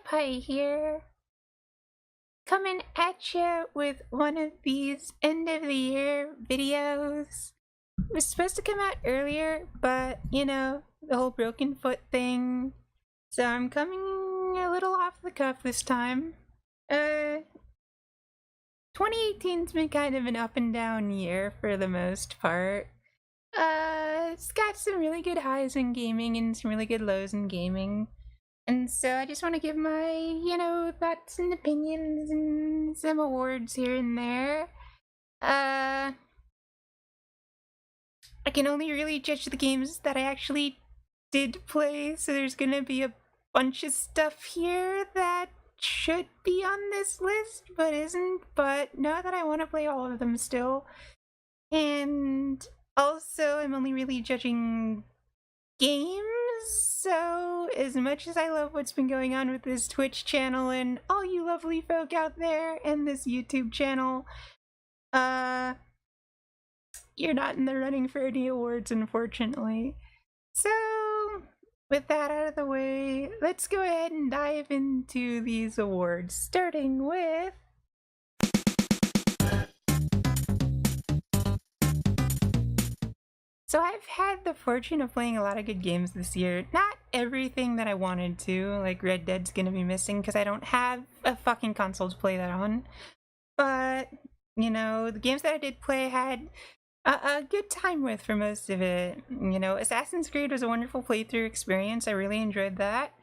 Pai here, coming at you with one of these end of the year videos. It was supposed to come out earlier, but you know, the whole broken foot thing. So I'm coming a little off the cuff this time. 2018's been kind of an up and down year for the most part. It's got some really good highs in gaming and some really good lows in gaming. And so I just want to give my, thoughts and opinions and some awards here and there. I can only really judge the games that I actually did play, so there's gonna be a bunch of stuff here that should be on this list, but isn't, but know that I want to play all of them still. And also, I'm only really judging games, so as much as I love what's been going on with this Twitch channel and all you lovely folk out there and this YouTube channel, you're not in the running for any awards, unfortunately. So with that out of the way, let's go ahead and dive into these awards, starting with So I've had the fortune of playing a lot of good games this year. Not everything that I wanted to, like Red Dead's gonna be missing because I don't have a fucking console to play that on. But, you know, the games that I did play I had a good time with for most of it. You know, Assassin's Creed was a wonderful playthrough experience. I really enjoyed that.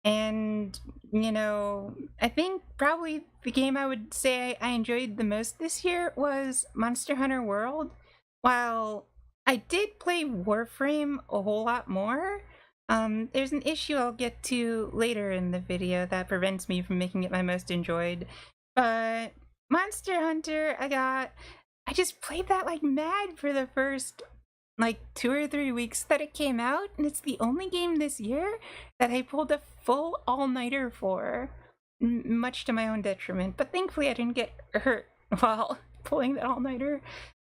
And, you know, I think probably the game I would say I enjoyed the most this year was Monster Hunter World. While I did play Warframe a whole lot more, there's an issue I'll get to later in the video that prevents me from making it my most enjoyed. But Monster Hunter, I just played that like mad for the first like 2 or 3 weeks that it came out, and it's the only game this year that I pulled a full all-nighter for, much to my own detriment. But thankfully I didn't get hurt while pulling that all-nighter.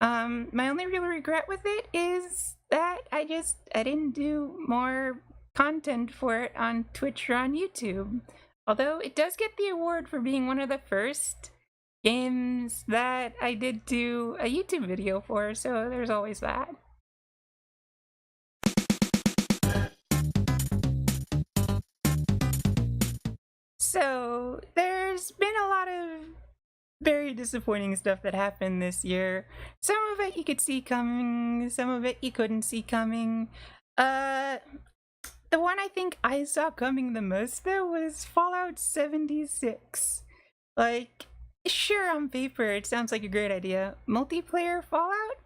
My only real regret with it is that I didn't do more content for it on Twitch or on YouTube. Although it does get the award for being one of the first games that I did do a YouTube video for, so there's always that. So there's been a lot of very disappointing stuff that happened this year. Some of it you could see coming, some of it you couldn't see coming. The one I think I saw coming the most though was Fallout 76. Like, sure, on paper it sounds like a great idea. Multiplayer Fallout?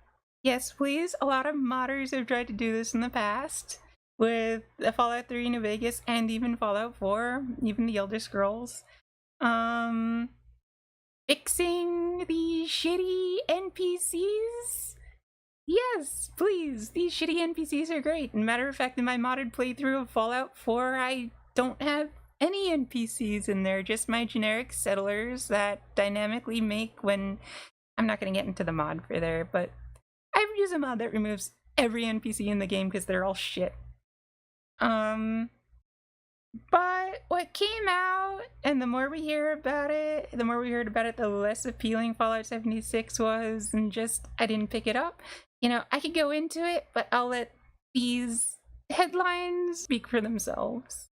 Yes, please. A lot of modders have tried to do this in the past with Fallout 3 New Vegas and even Fallout 4, even the Elder Scrolls. Fixing the shitty NPCs? Yes, please. These shitty NPCs are great. Matter of fact, in my modded playthrough of Fallout 4, I don't have any NPCs in there, just my generic settlers that dynamically make when... I'm not going to get into the mod for there, but I use a mod that removes every NPC in the game because they're all shit. But what came out, and the more we hear about it, the more we heard about it, the less appealing Fallout 76 was, and just, I didn't pick it up. You know, I could go into it, but I'll let these headlines speak for themselves.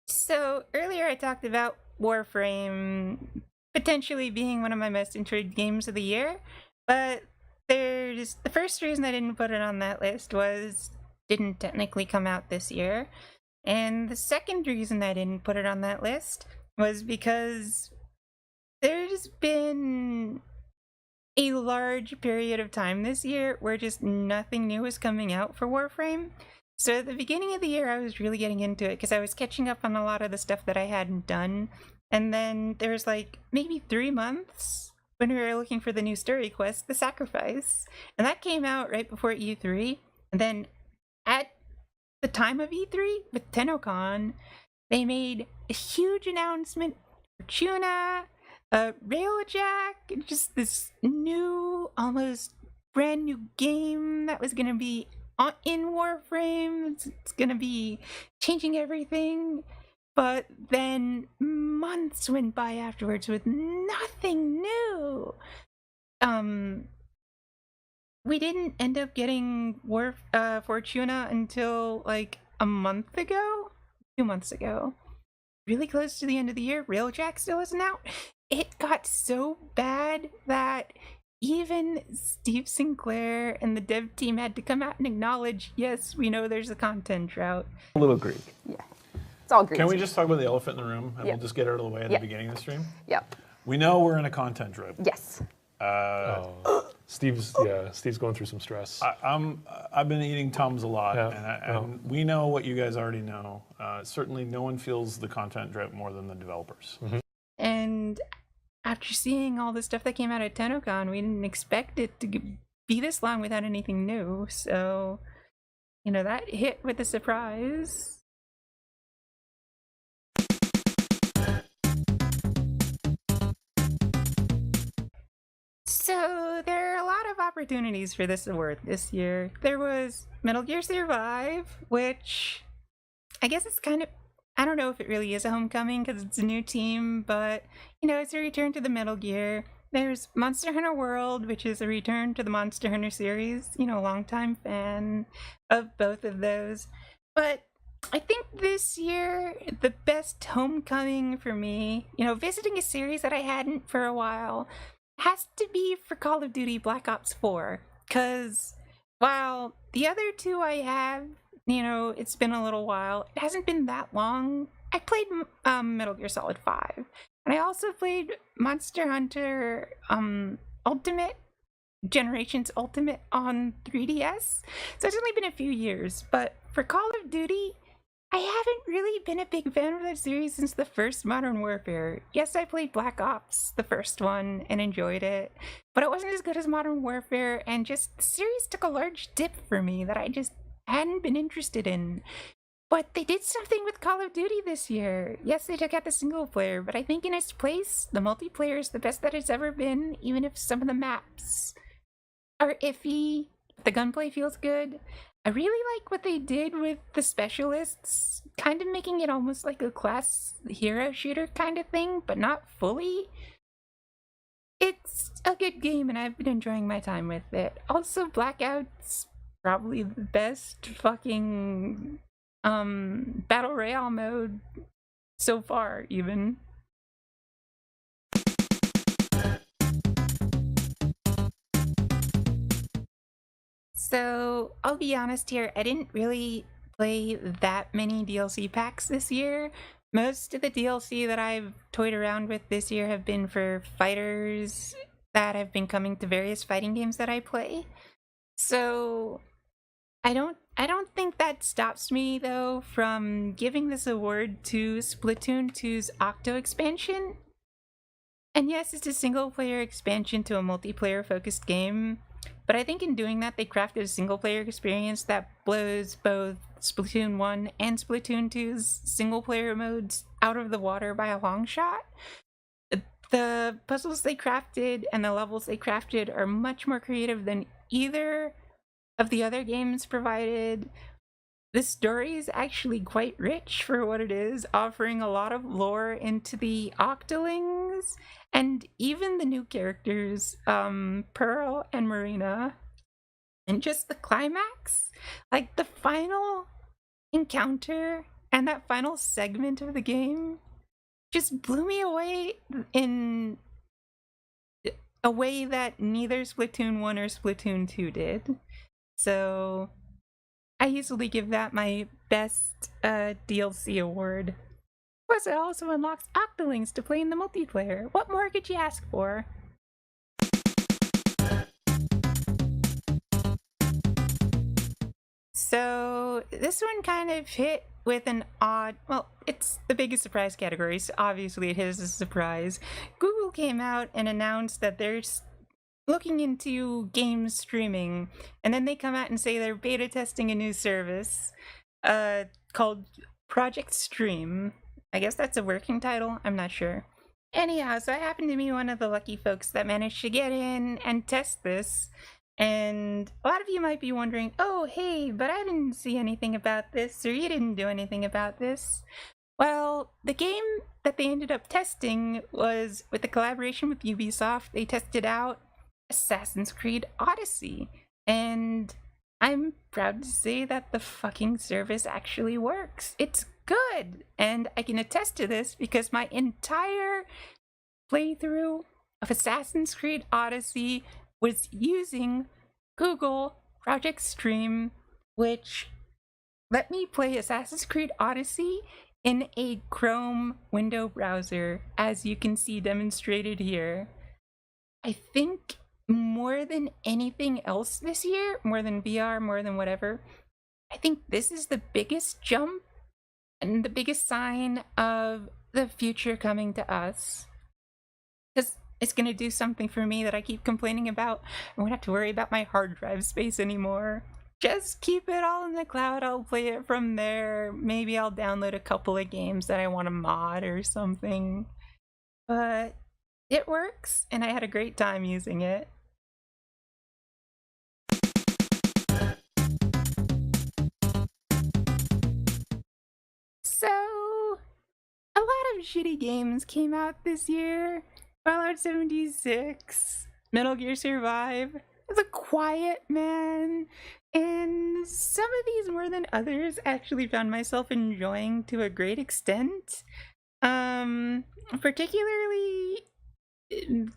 So earlier I talked about Warframe potentially being one of my most enjoyed games of the year, but there's the first reason I didn't put it on that list was it didn't technically come out this year, and the second reason I didn't put it on that list was because there's been a large period of time this year where just nothing new is coming out for Warframe. So at the beginning of the year, I was really getting into it because I was catching up on a lot of the stuff that I hadn't done. And then there was like maybe 3 months when we were looking for the new story quest, The Sacrifice. And that came out right before E3. And then at the time of E3 with TennoCon, they made a huge announcement for Tuna, Railjack, just this new, almost brand new game that was going to be in Warframe. It's going to be changing everything. But then months went by afterwards with nothing new. We didn't end up getting Fortuna until like a month ago, 2 months ago. Really close to the end of the year. Railjack still isn't out. It got so bad that even Steve Sinclair and the dev team had to come out and acknowledge, yes, we know there's a content drought. A little Greek. Yeah. It's all Greek. Can we just talk about the elephant in the room, and we'll just get it out of the way at the beginning of the stream? Yep. We know we're in a content drought. Yes. Steve's going through some stress. I've been eating Tums a lot, Yeah. and we know what you guys already know. Certainly, no one feels the content drought more than the developers. Mm-hmm. And after seeing all the stuff that came out at TennoCon, we didn't expect it to be this long without anything new. So, that hit with a surprise. So there are a lot of opportunities for this award this year. There was Metal Gear Survive, which I guess it's kind of, I don't know if it really is a homecoming because it's a new team, but it's a return to the Metal Gear. There's Monster Hunter World, which is a return to the Monster Hunter series, longtime fan of both of those. But I think this year, the best homecoming for me, visiting a series that I hadn't for a while, has to be for Call of Duty Black Ops 4, because while the other two I have, it's been a little while, it hasn't been that long. I played Metal Gear Solid 5, and I also played Monster Hunter Ultimate, Generations Ultimate on 3DS, so it's only been a few years, but for Call of Duty, I haven't really been a big fan of the series since the first Modern Warfare. Yes, I played Black Ops, the first one, and enjoyed it, but it wasn't as good as Modern Warfare, and just the series took a large dip for me that I just hadn't been interested in. But they did something with Call of Duty this year. Yes, they took out the single player, but I think in its place, the multiplayer is the best that it's ever been, even if some of the maps are iffy. The gunplay feels good. I really like what they did with the specialists, kind of making it almost like a class hero shooter kind of thing, but not fully. It's a good game, and I've been enjoying my time with it. Also, Blackout's probably the best fucking Battle Royale mode so far, even. So, I'll be honest here, I didn't really play that many DLC packs this year. Most of the DLC that I've toyed around with this year have been for fighters that have been coming to various fighting games that I play. So, I don't think that stops me, though, from giving this award to Splatoon 2's Octo expansion. And yes, it's a single-player expansion to a multiplayer-focused game, but I think in doing that, they crafted a single-player experience that blows both Splatoon 1 and Splatoon 2's single-player modes out of the water by a long shot. The puzzles they crafted and the levels they crafted are much more creative than either of the other games provided. The story is actually quite rich for what it is, offering a lot of lore into the Octolings and even the new characters, Pearl and Marina. And just the climax, like the final encounter and that final segment of the game just blew me away in a way that neither Splatoon 1 or Splatoon 2 did. So I usually give that my best DLC award. Plus, it also unlocks Octolings to play in the multiplayer. What more could you ask for? So this one kind of hit with an odd, well, it's the biggest surprise category, so obviously it is a surprise. Google came out and announced that they're looking into game streaming, and then they come out and say they're beta testing a new service called Project Stream. I guess that's a working title, I'm not sure. Anyhow, so I happen to be one of the lucky folks that managed to get in and test this. And a lot of you might be wondering, oh, hey, but I didn't see anything about this, or you didn't do anything about this. Well, the game that they ended up testing was with the collaboration with Ubisoft. They tested out Assassin's Creed Odyssey. And I'm proud to say that the fucking service actually works. It's good. And I can attest to this because my entire playthrough of Assassin's Creed Odyssey was using Google Project Stream, which let me play Assassin's Creed Odyssey in a Chrome window browser, as you can see demonstrated here. I think more than anything else this year, more than VR, more than whatever, I think this is the biggest jump and the biggest sign of the future coming to us. Because it's going to do something for me that I keep complaining about. I won't have to worry about my hard drive space anymore. Just keep it all in the cloud. I'll play it from there. Maybe I'll download a couple of games that I want to mod or something. But it works, and I had a great time using it. So, a lot of shitty games came out this year. Fallout 76, Metal Gear Survive, The Quiet Man, and some of these more than others actually found myself enjoying to a great extent. Particularly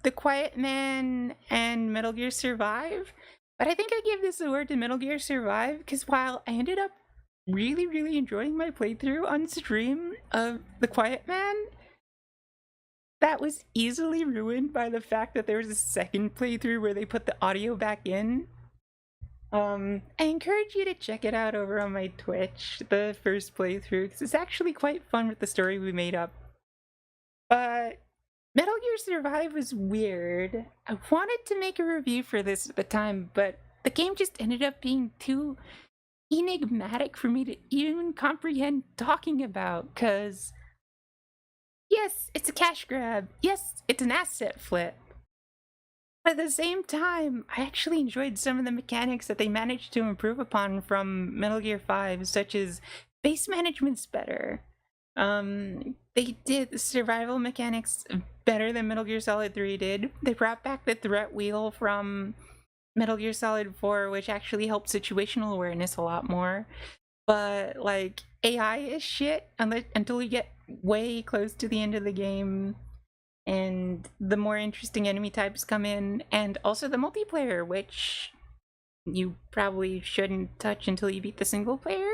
The Quiet Man and Metal Gear Survive. But I think I give this award to Metal Gear Survive because while I ended up really enjoying my playthrough on stream of The Quiet Man, that was easily ruined by the fact that there was a second playthrough where they put the audio back in. I encourage you to check it out over on my Twitch, the first playthrough, because it's actually quite fun with the story we made up. But Metal Gear Survive was weird. I wanted to make a review for this at the time, but the game just ended up being too enigmatic for me to even comprehend talking about, because yes, it's a cash grab. Yes, it's an asset flip. But at the same time, I actually enjoyed some of the mechanics that they managed to improve upon from Metal Gear 5, such as base management's better. They did the survival mechanics better than Metal Gear Solid 3 did. They brought back the threat wheel from Metal Gear Solid 4, which actually helped situational awareness a lot more. But, like, AI is shit until you get way close to the end of the game, and the more interesting enemy types come in, and also the multiplayer, which you probably shouldn't touch until you beat the single player.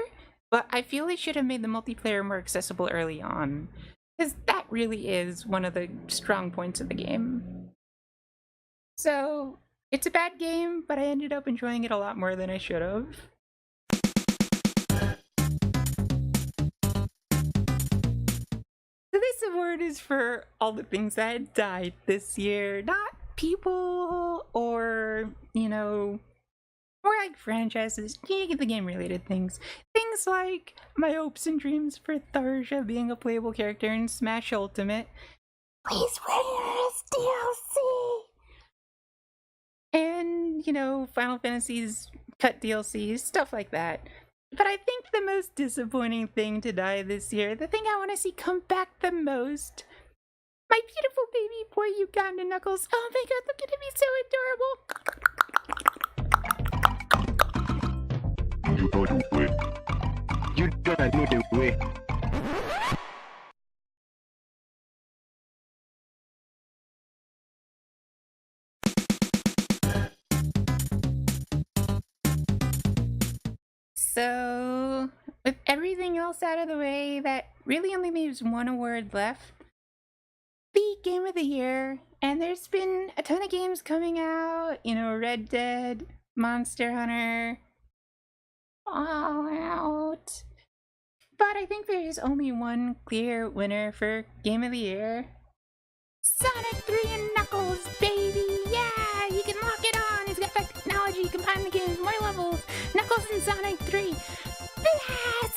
But I feel they should have made the multiplayer more accessible early on, because that really is one of the strong points of the game. So, it's a bad game, but I ended up enjoying it a lot more than I should have. So this award is for all the things that died this year, not people or, more like franchises, the game-related things. Things like my hopes and dreams for Tharja being a playable character in Smash Ultimate. Please where's DLC? And, Final Fantasy's cut DLCs, stuff like that. But I think the most disappointing thing to die this year, the thing I want to see come back the most, my beautiful baby boy Uganda Knuckles. Oh my god, look at him, he's so adorable. You don't do it. You don't know the way. So, with everything else out of the way, that really only leaves one award left. The Game of the Year. And there's been a ton of games coming out, Red Dead, Monster Hunter, all out. But I think there's only one clear winner for Game of the Year. Sonic 3 and Knuckles, baby! Yeah! You can lock it on! It's got that technology, combine the games, more levels! Knuckles and Sonic 3! Blast!